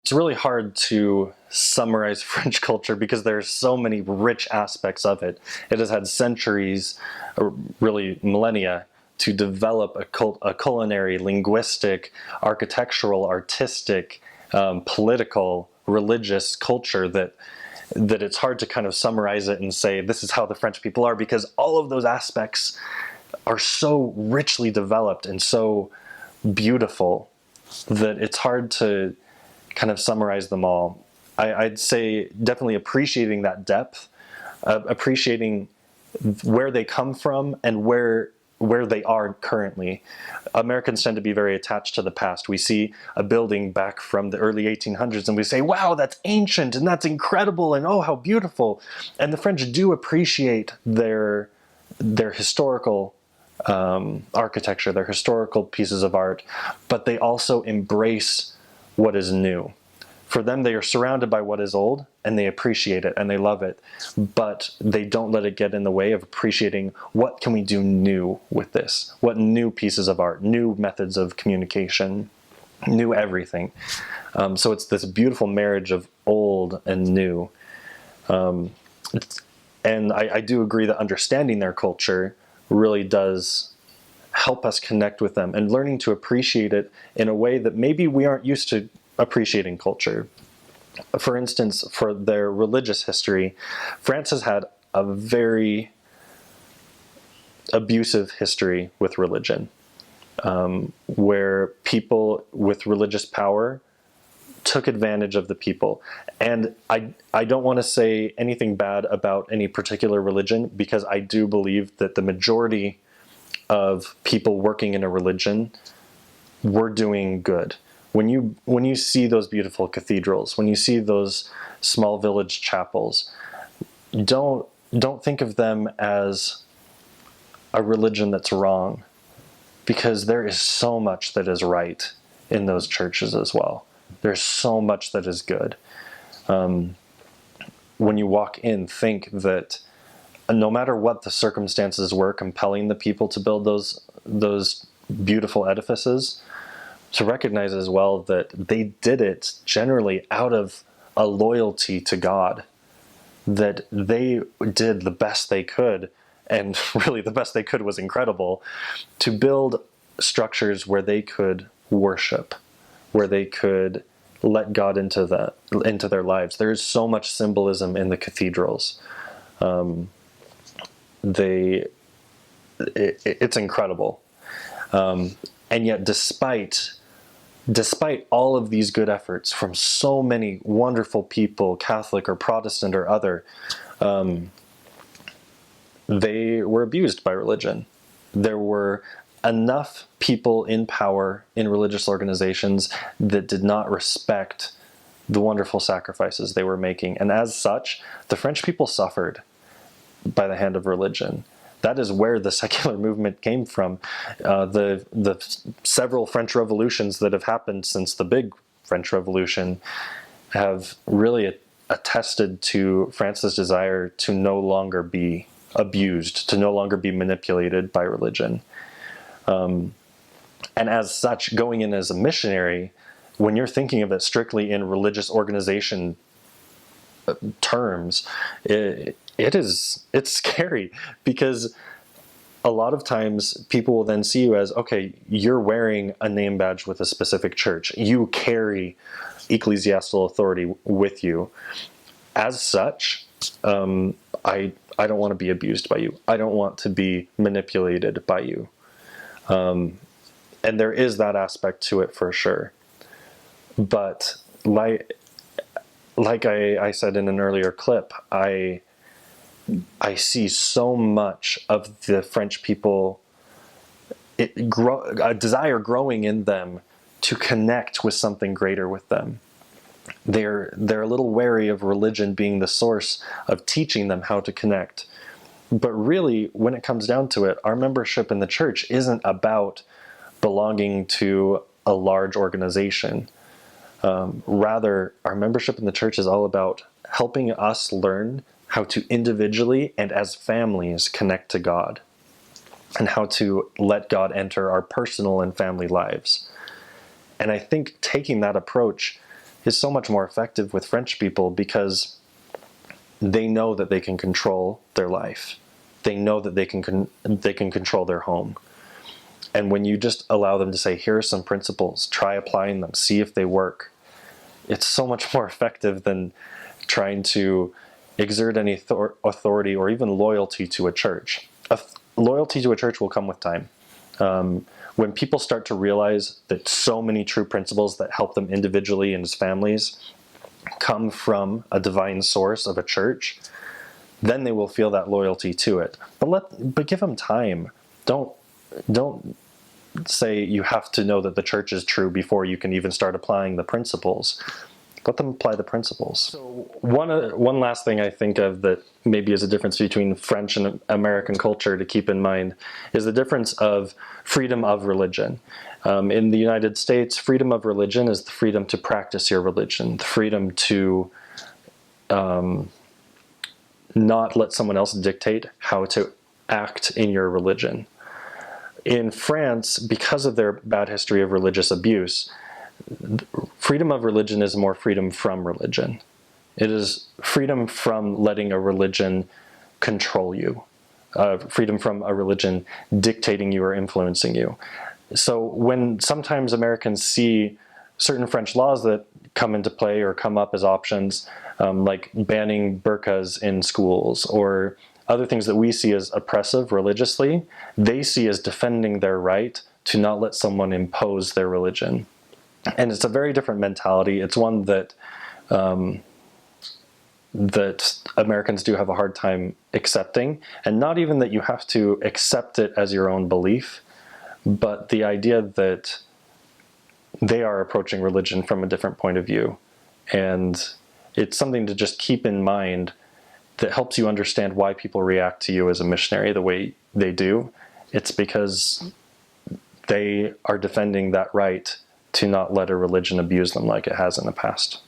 it's really hard to summarize French culture because there's so many rich aspects of it. It has had centuries, or really millennia, to develop a culinary, linguistic, architectural, artistic, political, religious culture that it's hard to kind of summarize it and say this is how the French people are, because all of those aspects are so richly developed and so beautiful that it's hard to kind of summarize them all. I'd say definitely appreciating that depth, appreciating where they come from and where they are currently. Americans tend to be very attached to the past. We see a building back from the early 1800s and we say, wow, that's ancient and that's incredible and oh, how beautiful. And the French do appreciate their historical architecture, their historical pieces of art, but they also embrace what is new. For them, they are surrounded by what is old, and they appreciate it, and they love it, but they don't let it get in the way of appreciating what can we do new with this? What new pieces of art, new methods of communication, new everything. So it's this beautiful marriage of old and new. And I do agree that understanding their culture really does help us connect with them and learning to appreciate it in a way that maybe we aren't used to appreciating culture. For instance, for their religious history, France has had a very abusive history with religion, where people with religious power took advantage of the people. And I don't want to say anything bad about any particular religion, because I do believe that the majority of people working in a religion were doing good. When you see those beautiful cathedrals, when you see those small village chapels, don't think of them as a religion that's wrong, because there is so much that is right in those churches as well. There's so much that is good. When you walk in, think that no matter what the circumstances were compelling the people to build those beautiful edifices, to recognize as well that they did it generally out of a loyalty to God, that they did the best they could, and really the best they could was incredible, to build structures where they could worship, where they could let God into their lives. There's so much symbolism in the cathedrals. It's incredible. And yet despite all of these good efforts from so many wonderful people, Catholic or Protestant or other, they were abused by religion. There were enough people in power in religious organizations that did not respect the wonderful sacrifices they were making. And as such, the French people suffered by the hand of religion. That is where the secular movement came from. The several French revolutions that have happened since the big French Revolution have really attested to France's desire to no longer be abused, to no longer be manipulated by religion. And as such, going in as a missionary, when you're thinking of it strictly in religious organization terms, it's scary, because a lot of times people will then see you as, okay, you're wearing a name badge with a specific church. You carry ecclesiastical authority with you. As such, I don't want to be abused by you. I don't want to be manipulated by you. And there is that aspect to it for sure. But like I said in an earlier clip, I see so much of the French people, a desire growing in them to connect with something greater with them. They're a little wary of religion being the source of teaching them how to connect. But really, when it comes down to it, our membership in the church isn't about belonging to a large organization. Rather, our membership in the church is all about helping us learn how to individually and as families connect to God, and how to let God enter our personal and family lives. And I think taking that approach is so much more effective with French people because they know that they can control their life. They know that they can control their home. And when you just allow them to say, here are some principles, try applying them, see if they work, it's so much more effective than trying to exert any authority or even loyalty to a church. Loyalty to a church will come with time. When people start to realize that so many true principles that help them individually and as families come from a divine source of a church, then they will feel that loyalty to it. But give them time. Don't say you have to know that the church is true before you can even start applying the principles. Let them apply the principles. So one last thing I think of that maybe is a difference between French and American culture to keep in mind is the difference of freedom of religion. In the United States, freedom of religion is the freedom to practice your religion, the freedom to not let someone else dictate how to act in your religion. In France, because of their bad history of religious abuse, freedom of religion is more freedom from religion. It is freedom from letting a religion control you, freedom from a religion dictating you or influencing you. So when sometimes Americans see certain French laws that come into play or come up as options, like banning burqas in schools or other things that we see as oppressive religiously, they see as defending their right to not let someone impose their religion. And it's a very different mentality. It's one that that Americans do have a hard time accepting, and not even that you have to accept it as your own belief, but the idea that they are approaching religion from a different point of view. And it's something to just keep in mind that helps you understand why people react to you as a missionary the way they do. It's because they are defending that right to not let a religion abuse them like it has in the past.